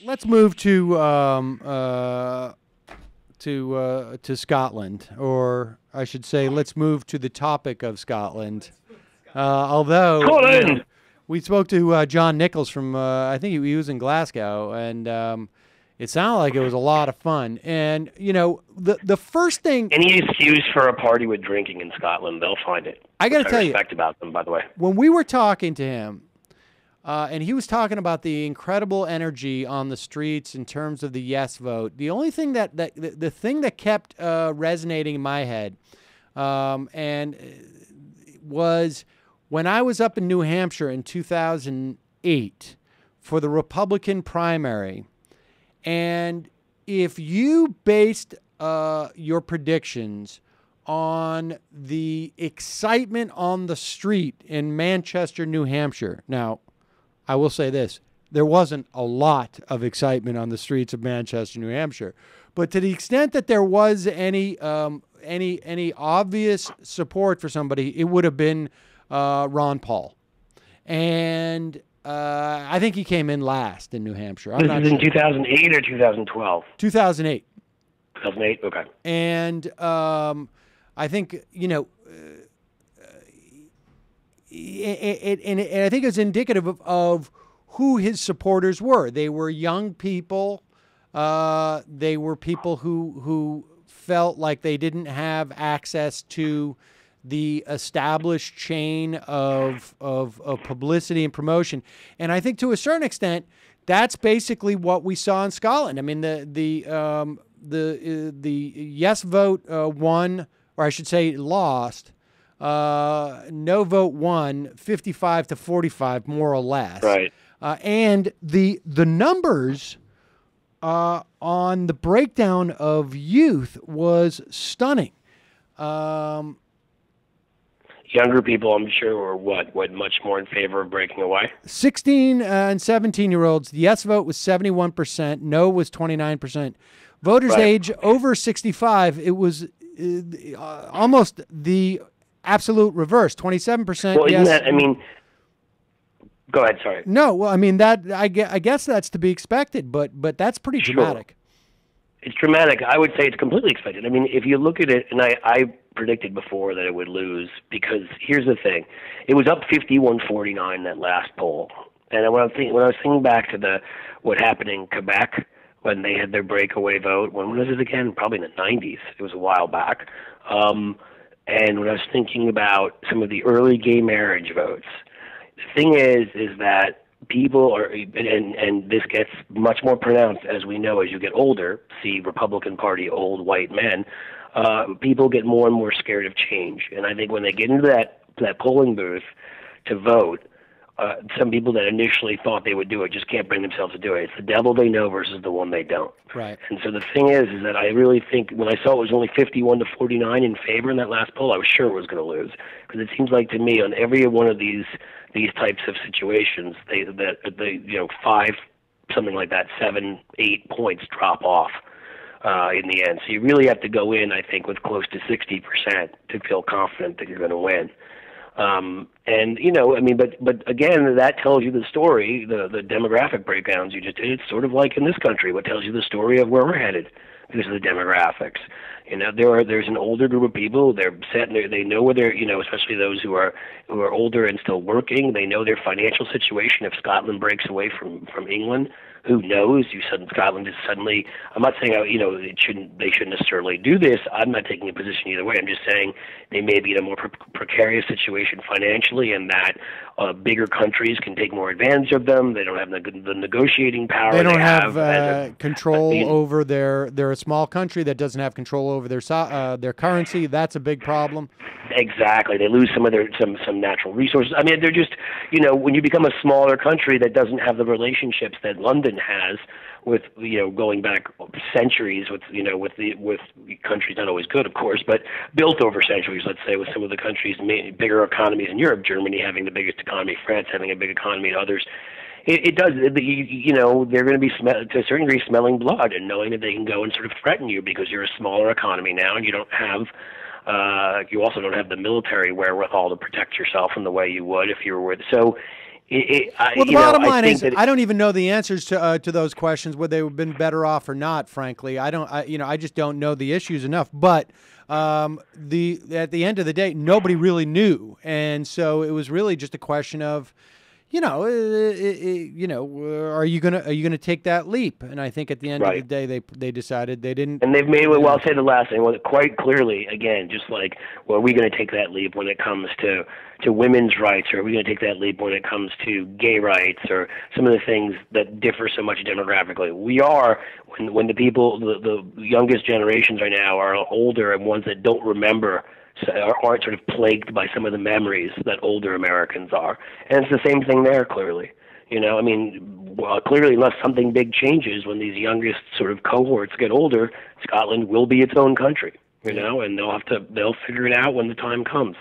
let's move to Scotland, or I should say, let's move to the topic of Scotland. Although Scotland! we spoke to John Nichols from, I think he was in Glasgow, and it sounded like it was a lot of fun. And the first thing, Any excuse for a party with drinking in Scotland, they'll find it. I got to tell you, respect about them, by the way. when we were talking to him, and he was talking about the incredible energy on the streets in terms of the yes vote. The only thing the thing that kept resonating in my head, and was when I was up in New Hampshire in 2008 for the Republican primary, and if you based your predictions on the excitement on the street in Manchester, New Hampshire. Now, I will say this. There wasn't a lot of excitement on the streets of Manchester, New Hampshire. But to the extent that there was any obvious support for somebody, it would have been Ron Paul. And I think he came in last in New Hampshire. This is in 2008 or 2012? 2008. 2008, okay. And I think, and I think it's indicative of who his supporters were. They were young people. They were people who felt like they didn't have access to the established chain of publicity and promotion. And I think to a certain extent, that's basically what we saw in Scotland. I mean, the yes vote won, or I should say lost. No vote won 55-45, more or less. Right. And the numbers on the breakdown of youth was stunning. Younger people, I'm sure, were what much more in favor of breaking away? 16 and 17-year-olds, the yes vote was 71%, no was 29%. Voters age over 65, it was almost the absolute reverse, 27%. Well, isn't yes. that, I mean, go ahead, sorry. No, well, I mean, that I guess that's to be expected, but that's pretty dramatic. It's dramatic. I would say it's completely expected. I mean, if you look at it, and I predicted before that it would lose, because here's the thing. It was up 51-49, that last poll. And when I was thinking back to what happened in Quebec when they had their breakaway vote, when was it again? Probably in the 90s. It was a while back. And when I was thinking about some of the early gay marriage votes, the thing is that people are, and this gets much more pronounced as we know as you get older, see Republican Party old white men, people get more and more scared of change. And I think when they get into that polling booth to vote, some people that initially thought they would do it just can't bring themselves to do it. It's the devil they know versus the one they don't. Right. And so the thing is that I really think when I saw it was only 51-49 in favor in that last poll, I was sure it was going to lose, because it seems like to me on every one of these types of situations, they 5, something like that, 7, 8 points drop off in the end. So you really have to go in, I think, with close to 60% to feel confident that you're going to win. But again, that tells you the story, the demographic breakdowns you just did. It's sort of like in this country, what tells you the story of where we're headed because of the demographics. There's an older group of people. They're set. They know where they're. Especially those who are older and still working. They know their financial situation. If Scotland breaks away from England, who knows? Scotland is suddenly. I'm not saying they shouldn't necessarily do this. I'm not taking a position either way. I'm just saying they may be in a more precarious situation financially, and that bigger countries can take more advantage of them. They don't have the negotiating power. They don't have control over their. They're a small country that doesn't have control over their currency. That's a big problem. Exactly. They lose some of some natural resources. I mean, they're just, when you become a smaller country that doesn't have the relationships that London has with, going back centuries with countries, not always good, of course, but built over centuries, let's say, with some of the countries, bigger economies in Europe, Germany having the biggest economy, France having a big economy, and others. It does. They're going to be, to a certain degree, smelling blood and knowing that they can go and sort of threaten you because you're a smaller economy now, and you don't have. You also don't have the military wherewithal to protect yourself in the way you would if you were with. So Well, the bottom line is, I don't even know the answers to those questions, whether they would have been better off or not. Frankly, I just don't know the issues enough. But at the end of the day, nobody really knew, and so it was really just a question of, are you gonna take that leap? And I think at the end of the day, they decided they didn't. And they've made it. Well, I'll say the last thing quite clearly. Again, just like, well, are we going to take that leap when it comes to women's rights, or are we going to take that leap when it comes to gay rights, or some of the things that differ so much demographically? We are, when the people, the youngest generations right now are older and ones that don't remember, aren't sort of plagued by some of the memories that older Americans are. And it's the same thing there, clearly. Clearly, unless something big changes when these youngest sort of cohorts get older, Scotland will be its own country, and they'll figure it out when the time comes.